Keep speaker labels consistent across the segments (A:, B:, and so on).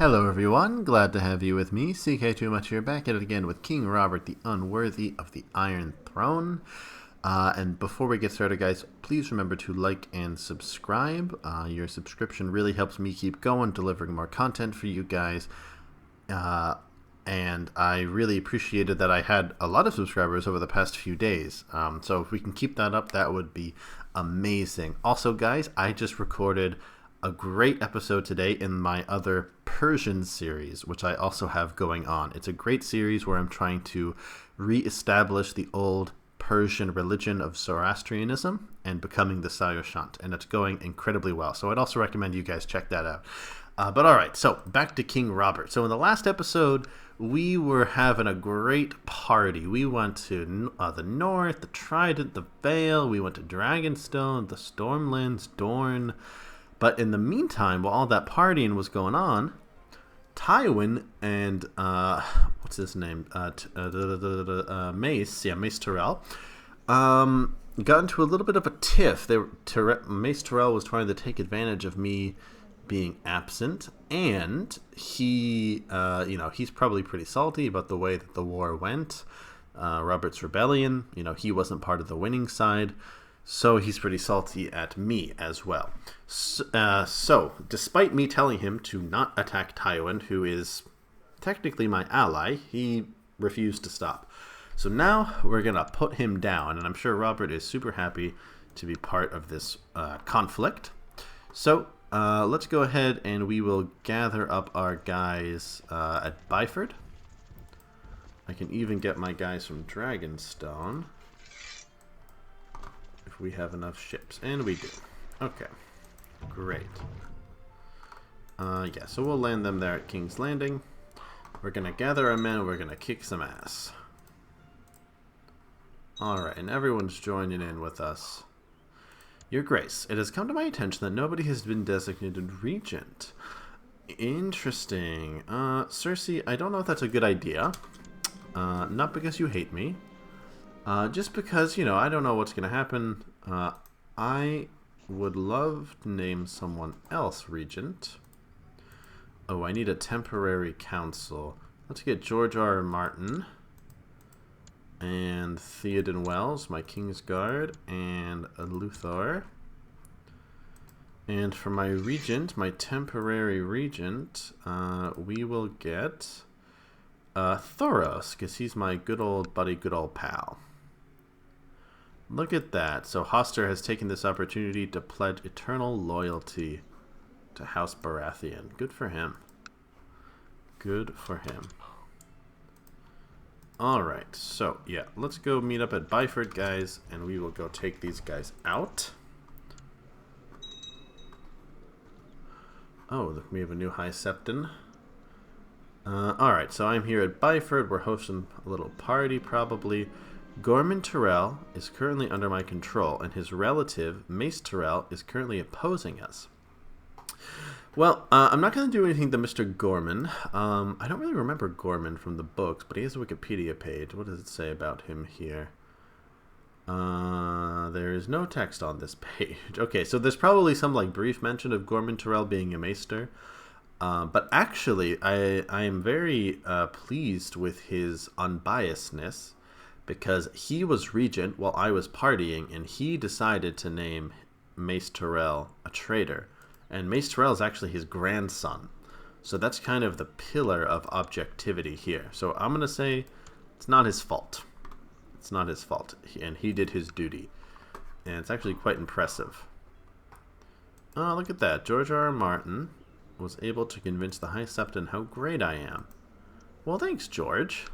A: Hello everyone, glad to have you with me. CK2 Much here, back at it again with King Robert the Unworthy of the Iron Throne. And before we get started, guys, please remember to like and subscribe. Your subscription really helps me keep going, delivering more content for you guys. And I really appreciated that I had a lot of subscribers over the past few days. So if we can keep that up, that would be amazing. Also, guys, I just recorded a great episode today in my other Persian series, which I also have going on. It's a great series where I'm trying to reestablish the old Persian religion of Zoroastrianism and becoming the Sayoshant, and it's going incredibly well. So I'd also recommend you guys check that out. But all right, so back to King Robert. So in the last episode, we were having a great party. We went to the north, the Trident, the Vale. We went to Dragonstone, the Stormlands, Dorne. But in the meantime, while all that partying was going on, Tywin and what's his name? Mace Tyrell, got into a little bit of a tiff. Mace Tyrell was trying to take advantage of me being absent, and he's probably pretty salty about the way that the war went. Robert's rebellion, he wasn't part of the winning side. So he's pretty salty at me as well. So, despite me telling him to not attack Tywin, who is technically my ally, he refused to stop. So now we're going to put him down, and I'm sure Robert is super happy to be part of this conflict. So, let's go ahead and we will gather up our guys at Byford. I can even get my guys from Dragonstone. We have enough ships, and we do. Okay, great. Yeah, so we'll land them there at King's Landing. We're gonna gather our men, we're gonna kick some ass. Alright, and everyone's joining in with us. Your Grace, it has come to my attention that nobody has been designated regent. Interesting. Cersei, I don't know if that's a good idea. Not because you hate me. Just because, I don't know what's going to happen. I would love to name someone else regent. Oh, I need a temporary council. Let's get George R. R. Martin. And Theoden Wells, my Kingsguard. And Luthor. And for my regent, my temporary regent, we will get Thoros, because he's my good old buddy, good old pal. Look at that. So Hoster has taken this opportunity to pledge eternal loyalty to House Baratheon. Good for him. Good for him. Alright, so yeah, let's go meet up at Byford, guys, and we will go take these guys out. Oh, look, we have a new High Septon. Alright, so I'm here at Byford. We're hosting a little party, probably. Gorman Tyrell is currently under my control, and his relative, Mace Tyrell, is currently opposing us. Well, I'm not going to do anything to Mr. Gorman. I don't really remember Gorman from the books, but he has a Wikipedia page. What does it say about him here? There is no text on this page. Okay, so there's probably some brief mention of Gorman Tyrell being a maester. But actually, I am very pleased with his unbiasedness, because he was regent while I was partying, and he decided to name Mace Tyrell a traitor. And Mace Tyrell is actually his grandson. So that's kind of the pillar of objectivity here. So I'm going to say it's not his fault. It's not his fault. And he did his duty. And it's actually quite impressive. Oh, look at that. George R. R. Martin was able to convince the High Septon how great I am. Well, thanks, George.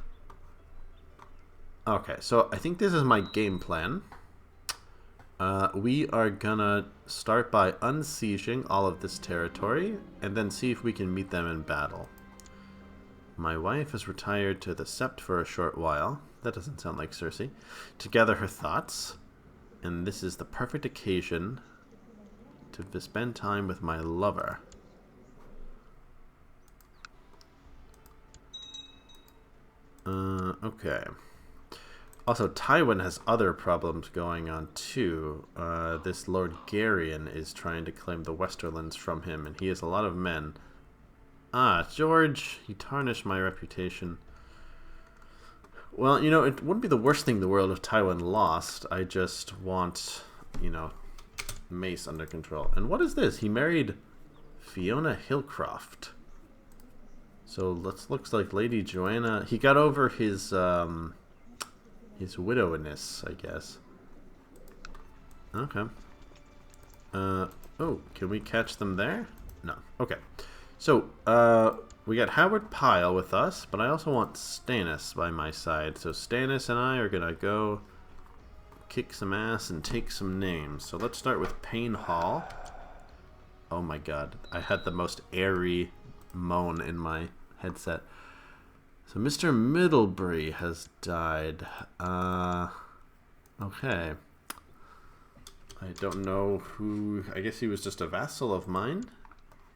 A: Okay, so I think this is my game plan. We are gonna start by unsieging all of this territory, and then see if we can meet them in battle. My wife has retired to the Sept for a short while. That doesn't sound like Cersei. To gather her thoughts, and this is the perfect occasion to spend time with my lover. Okay. Also, Tywin has other problems going on, too. This Lord Garyon is trying to claim the Westerlands from him, and he has a lot of men. Ah, George, he tarnished my reputation. Well, you know, it wouldn't be the worst thing in the world if Tywin lost. I just want, you know, Mace under control. And what is this? He married Fiona Hillcroft. So looks like Lady Joanna. He got over his widowedness, I guess. Okay. Oh, can we catch them there? No. Okay. So, we got Howard Pyle with us, but I also want Stannis by my side. So Stannis and I are gonna go kick some ass and take some names. So let's start with Payne Hall. Oh my god, I had the most airy moan in my headset. So Mr. Middlebury has died. Okay. I don't know who... I guess he was just a vassal of mine.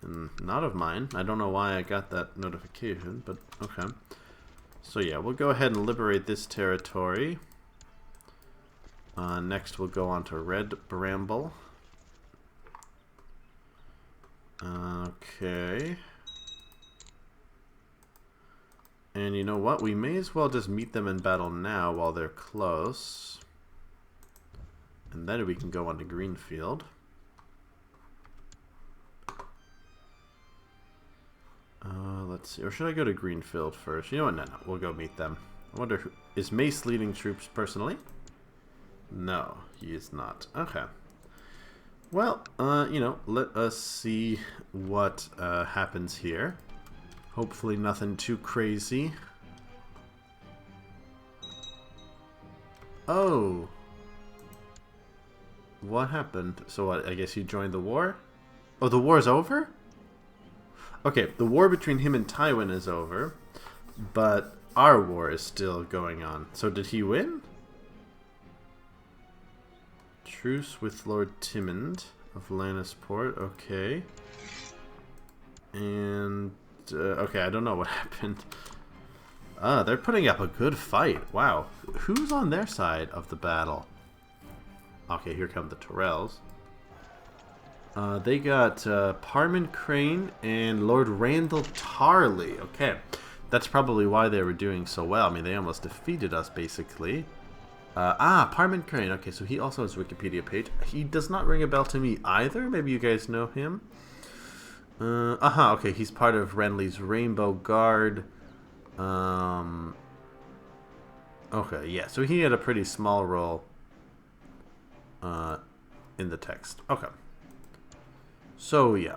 A: And not of mine. I don't know why I got that notification, but okay. So yeah, we'll go ahead and liberate this territory. Next we'll go on to Red Bramble. Okay. And you know what? We may as well just meet them in battle now while they're close. And then we can go on to Greenfield. Let's see. Or should I go to Greenfield first? You know what? No. We'll go meet them. I wonder who... Is Mace leading troops personally? No, he is not. Okay. Well, you know, let us see what happens here. Hopefully nothing too crazy. Oh. What happened? So what, I guess he joined the war? Oh, the war's over? Okay, the war between him and Tywin is over, but our war is still going on. So did he win? Truce with Lord Tymond of Lannisport, okay. And, okay, I don't know what happened. They're putting up a good fight. Wow. Who's on their side of the battle? Okay, here come the Tyrells. They got Parman Crane and Lord Randall Tarley. Okay, that's probably why they were doing so well. I mean, they almost defeated us, basically. Parman Crane. Okay, so he also has a Wikipedia page. He does not ring a bell to me either. Maybe you guys know him. Okay, he's part of Renly's Rainbow Guard. Okay, yeah, so he had a pretty small role in the text. Okay. So, yeah.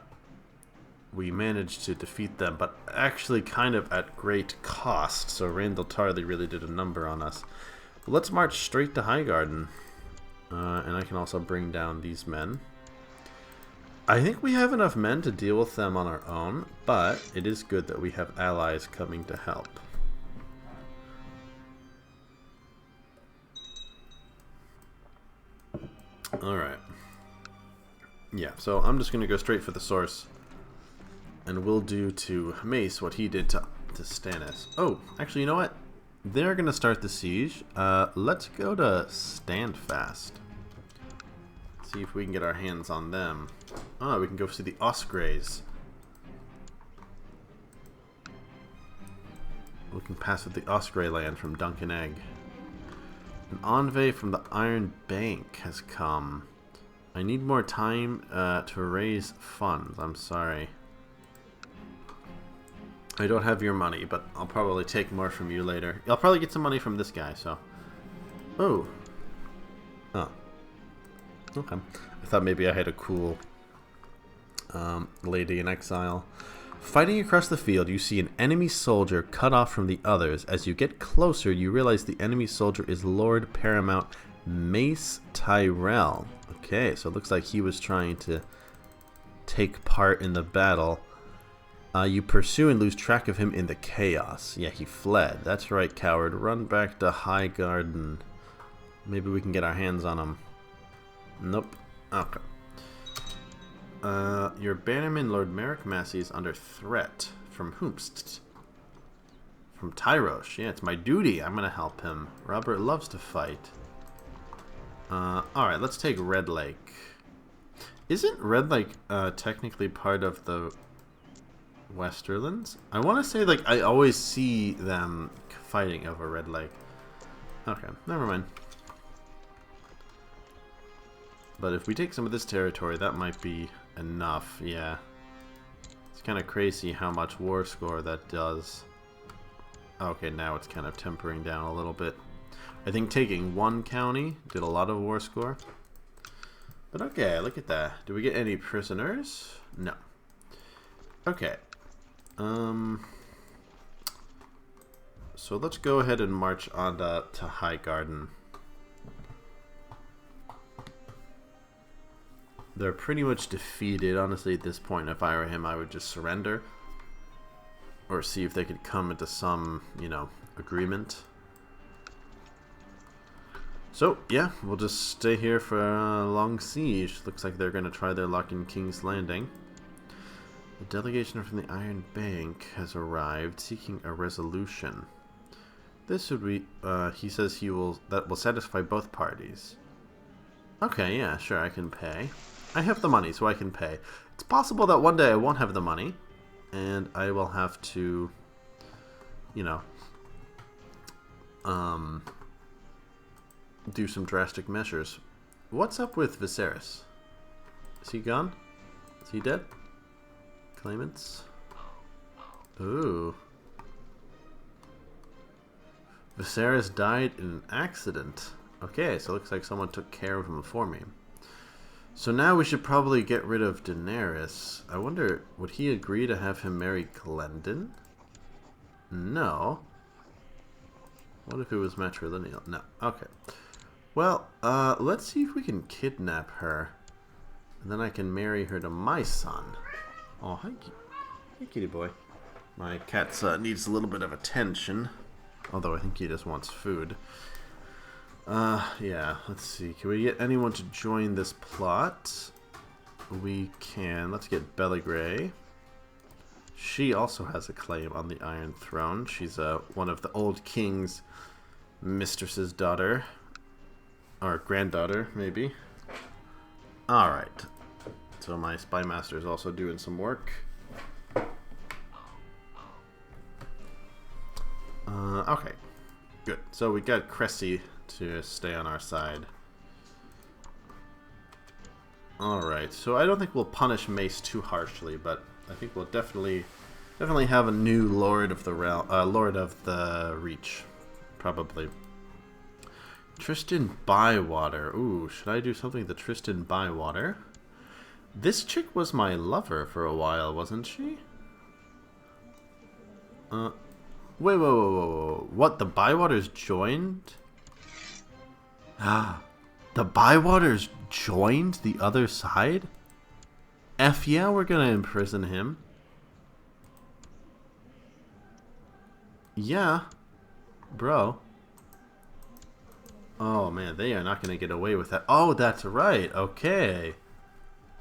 A: We managed to defeat them, but actually kind of at great cost. So Randall Tarley really did a number on us. Well, let's march straight to Highgarden. And I can also bring down these men. I think we have enough men to deal with them on our own, but it is good that we have allies coming to help. Alright. Yeah, so I'm just going to go straight for the source. And we'll do to Mace what he did to Stannis. Oh, actually, you know what? They're going to start the siege. Let's go to Standfast. See if we can get our hands on them. Oh, we can go see the Ospreys. We can pass with the Osprey land from Duncan Egg. An envoy from the Iron Bank has come. I need more time to raise funds. I'm sorry. I don't have your money, but I'll probably take more from you later. I'll probably get some money from this guy, so... Oh. Oh. Okay. I thought maybe I had a cool lady in exile. Fighting across the field, you see an enemy soldier cut off from the others. As you get closer, you realize the enemy soldier is Lord Paramount Mace Tyrell. Okay, so it looks like he was trying to take part in the battle. You pursue and lose track of him in the chaos. Yeah, he fled. That's right, coward. Run back to Highgarden. Maybe we can get our hands on him. Nope. Okay. Your bannerman, Lord Merrick Massey, is under threat. From whomst? From Tyros. Yeah, it's my duty. I'm gonna help him. Robert loves to fight. Alright, let's take Red Lake. Isn't Red Lake technically part of the Westerlands. I want to say, like, I always see them fighting over Red Lake. Okay, never mind. But if we take some of this territory, that might be enough, yeah. It's kind of crazy how much war score that does. Okay, now it's kind of tempering down a little bit. I think taking one county did a lot of war score. But okay, look at that. Do we get any prisoners? No. Okay. So let's go ahead and march on to Highgarden. They're pretty much defeated. Honestly, at this point, if I were him, I would just surrender. Or see if they could come into some, you know, agreement. So, yeah, we'll just stay here for a long siege. Looks like they're going to try their luck in King's Landing. The delegation from the Iron Bank has arrived, seeking a resolution. This would be, he says that will satisfy both parties. Okay, yeah, sure, I can pay. I have the money, so I can pay. It's possible that one day I won't have the money, and I will have to, you know, do some drastic measures. What's up with Viserys? Is he gone? Is he dead? Claimants? Ooh. Viserys died in an accident. Okay, so it looks like someone took care of him for me. So now we should probably get rid of Daenerys. I wonder, would he agree to have him marry Glendon? No. What if it was matrilineal? No. Okay. Well, let's see if we can kidnap her. And then I can marry her to my son. Oh, hi, hey, kitty boy. My cat needs a little bit of attention. Although I think he just wants food. Yeah, let's see. Can we get anyone to join this plot? We can. Let's get Belligray. She also has a claim on the Iron Throne. She's one of the old king's mistress's daughter. Or granddaughter, maybe. Alright. So my spy master is also doing some work. Okay. Good. So we got Cressy to stay on our side. Alright, so I don't think we'll punish Mace too harshly, but I think we'll definitely have a new Lord of the Lord of the Reach. Probably. Tristan Bywater. Ooh, should I do something to Tristan Bywater? This chick was my lover for a while, wasn't she? Wait, whoa. What, the Bywaters joined? Ah, the Bywaters joined the other side? F yeah, we're gonna imprison him. Yeah, bro. Oh man, they are not gonna get away with that. Oh, that's right, okay.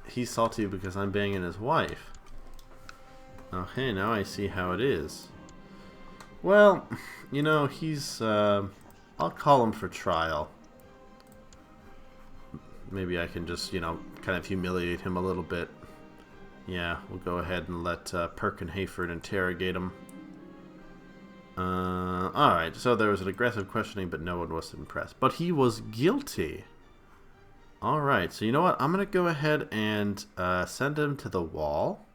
A: He's salty because I'm banging his wife. Okay, now I see how it is. Well, you know, he's, I'll call him for trial. Maybe I can just, you know, kind of humiliate him a little bit. Yeah, we'll go ahead and let Perkin Hayford interrogate him. Alright, so there was an aggressive questioning, but no one was impressed. But he was guilty. Alright, so you know what? I'm going to go ahead and send him to the wall.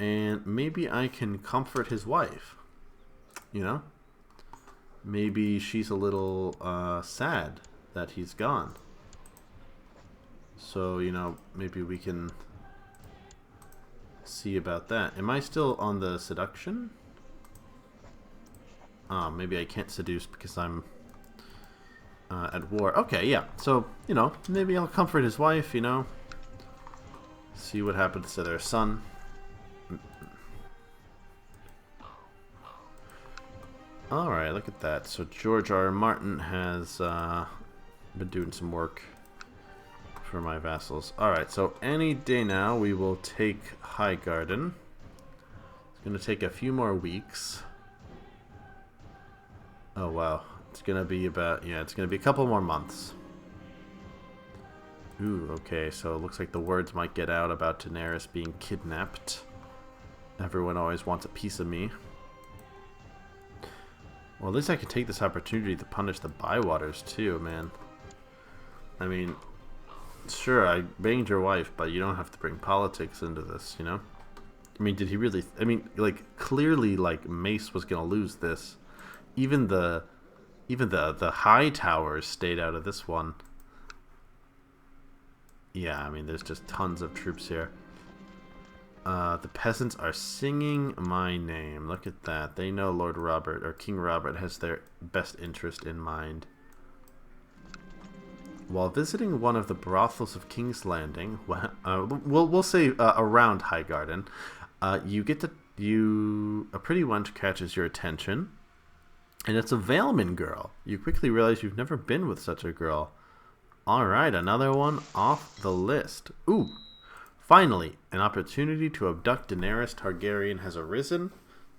A: And maybe I can comfort his wife. You know? Maybe she's a little sad that he's gone. So, you know, maybe we can see about that. Am I still on the seduction? Maybe I can't seduce because I'm at war. Okay, yeah. So, you know, maybe I'll comfort his wife, you know. See what happens to their son. Alright, look at that. So George R. R. Martin has been doing some work for my vassals. Alright, so any day now we will take Highgarden. It's going to take a few more weeks. Oh wow. It's going to be about, yeah, it's going to be a couple more months. Ooh, okay, so it looks like the words might get out about Daenerys being kidnapped. Everyone always wants a piece of me. Well, at least I can take this opportunity to punish the Bywaters too, man. I mean, sure, I banged your wife, but you don't have to bring politics into this, you know? I mean, did he really... I mean, like, clearly, like, Mace was gonna lose this. Even the high towers stayed out of this one. Yeah, I mean, there's just tons of troops here. The peasants are singing my name. Look at that. They know Lord Robert, or King Robert, has their best interest in mind. While visiting one of the brothels of King's Landing, we'll say around Highgarden, a pretty wench catches your attention, and it's a Valeman girl. You quickly realize you've never been with such a girl. All right, another one off the list. Ooh. Finally, an opportunity to abduct Daenerys Targaryen has arisen.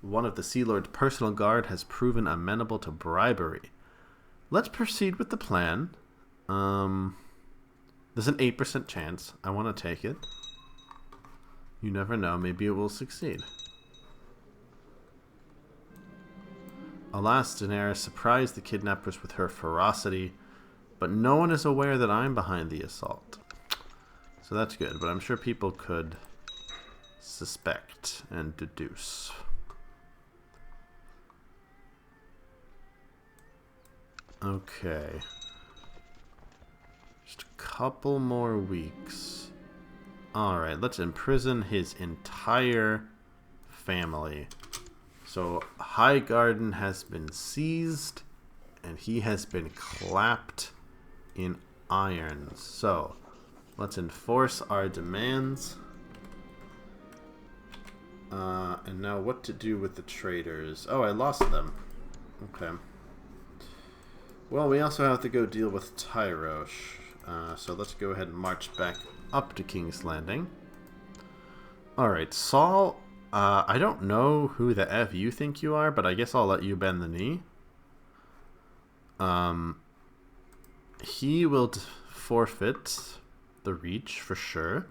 A: One of the Sea Lord's personal guard has proven amenable to bribery. Let's proceed with the plan. There's an 8% chance. I want to take it. You never know. Maybe it will succeed. Alas, Daenerys surprised the kidnappers with her ferocity, but no one is aware that I'm behind the assault. So that's good, but I'm sure people could suspect and deduce. Okay. Just a couple more weeks. Alright, let's imprison his entire family. So Highgarden has been seized, and he has been clapped in irons. So let's enforce our demands. And now what to do with the traitors. Oh, I lost them. Okay. Well, we also have to go deal with Tyrells. So let's go ahead and march back up to King's Landing. Alright, Saul, I don't know who the F you think you are, but I guess I'll let you bend the knee. He will forfeit the Reach for sure.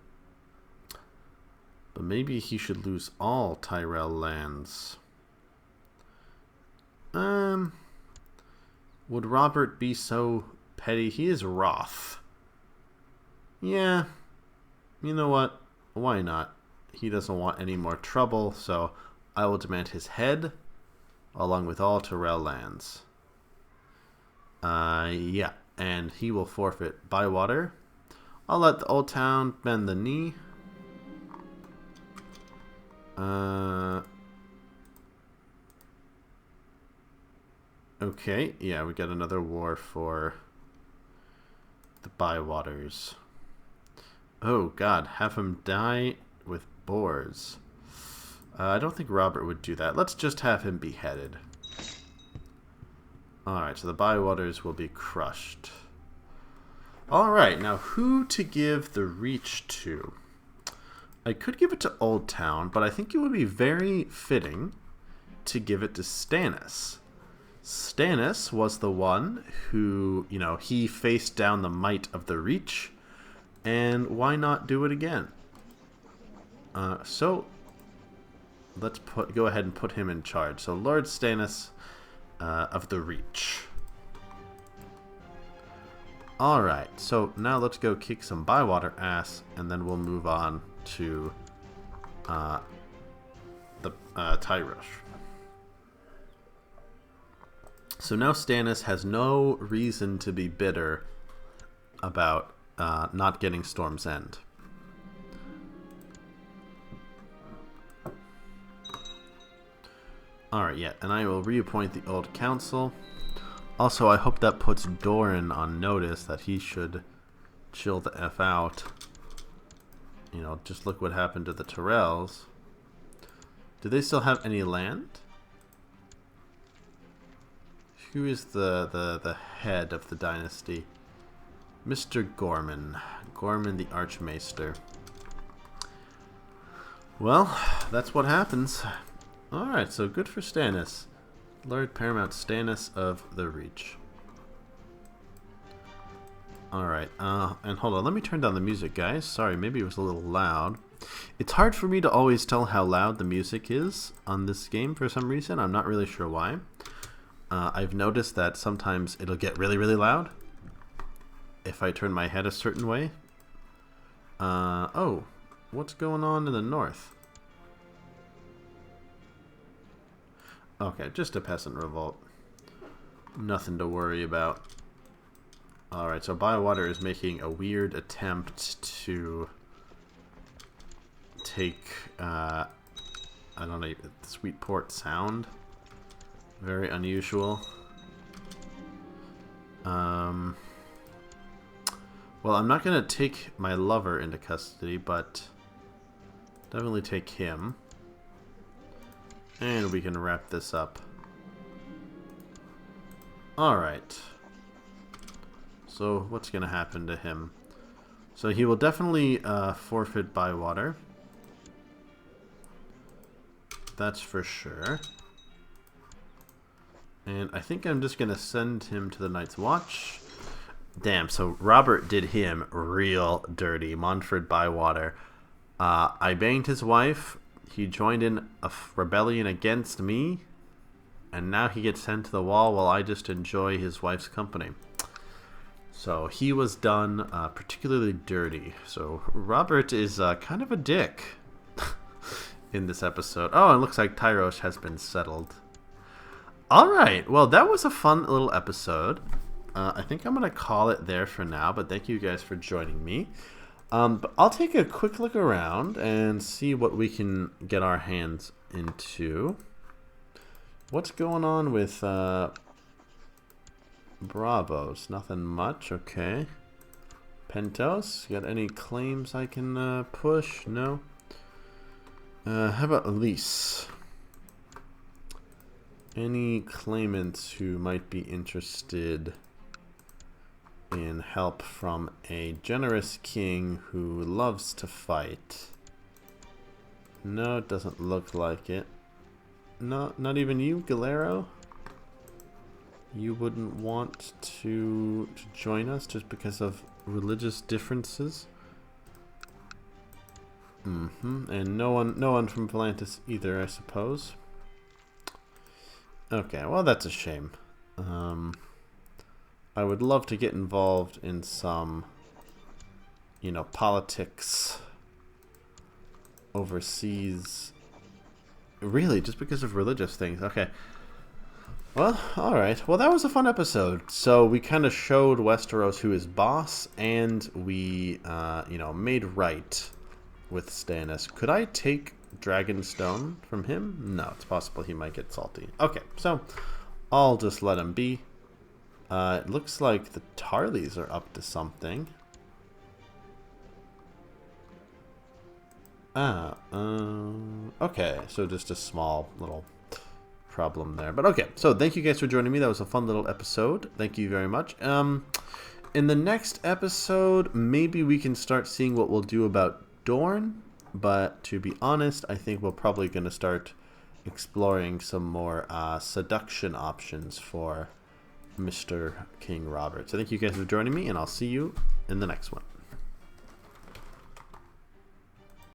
A: But maybe he should lose all Tyrell lands. Would Robert be so petty? He is wroth. Yeah. You know what? Why not? He doesn't want any more trouble, so I will demand his head along with all Tyrell lands. Yeah. And he will forfeit Bywater. I'll let the old town bend the knee. Okay, yeah, we got another war for the Bywaters. Oh god, have him die with boars. I don't think Robert would do that. Let's just have him beheaded. Alright, so the Bywaters will be crushed. Alright, now who to give the Reach to? I could give it to Old Town, but I think it would be very fitting to give it to Stannis. Stannis was the one who, you know, he faced down the might of the Reach, and why not do it again? So let's go ahead and put him in charge. So Lord Stannis of the Reach. Alright, so now let's go kick some Bywater ass, and then we'll move on to the Tyrells. So now Stannis has no reason to be bitter about not getting Storm's End. Alright, yeah, and I will reappoint the Old Council. Also, I hope that puts Doran on notice that he should chill the F out. You know, just look what happened to the Tyrells. Do they still have any land? Who is the head of the dynasty? Mr. Gorman. Gorman the Archmaester. Well, that's what happens. Alright, so good for Stannis. Lord Paramount Stannis of the Reach. Alright, and hold on, let me turn down the music, guys. Sorry, maybe it was a little loud. It's hard for me to always tell how loud the music is on this game for some reason. I'm not really sure why. I've noticed that sometimes it'll get really, really loud if I turn my head a certain way. Oh, what's going on in the north? Okay, just a peasant revolt. Nothing to worry about. Alright, so Bywater is making a weird attempt to take, I don't know, Sweetport Sound. Very unusual. Well, I'm not going to take my lover into custody, but definitely take him. And we can wrap this up. Alright. So, what's going to happen to him? So, he will definitely forfeit Bywater. That's for sure. And I think I'm just going to send him to the Night's Watch. Damn, so Robert did him real dirty. Montford Bywater. I banged his wife. He joined in a rebellion against me. And now he gets sent to the wall while I just enjoy his wife's company. So he was done particularly dirty. So Robert is kind of a dick in this episode. Oh, and it looks like Tyrells has been settled. Alright, well that was a fun little episode. I think I'm going to call it there for now, but thank you guys for joining me. But I'll take a quick look around and see what we can get our hands into. What's going on with Bravos? Nothing much, okay. Pentos, got any claims I can push? No? How about Elise? Any claimants who might be interested in help from a generous king who loves to fight? No, it doesn't look like it. No, not even you, Galero? You wouldn't want to join us just because of religious differences? And no one from Volantis either, I suppose. Okay, well that's a shame. I would love to get involved in some, you know, politics overseas. Really, just because of religious things. Okay. Well, alright. Well, that was a fun episode. So we kind of showed Westeros who is boss, and we, you know, made right with Stannis. Could I take Dragonstone from him? No, it's possible he might get salty. Okay, so I'll just let him be. It looks like the Tarleys are up to something. Okay, so just a small little problem there. But okay, so thank you guys for joining me. That was a fun little episode. Thank you very much. In the next episode, maybe we can start seeing what we'll do about Dorne. But to be honest, I think we're probably going to start exploring some more seduction options for Mr. King Robert. So thank you guys for joining me, and I'll see you in the next one.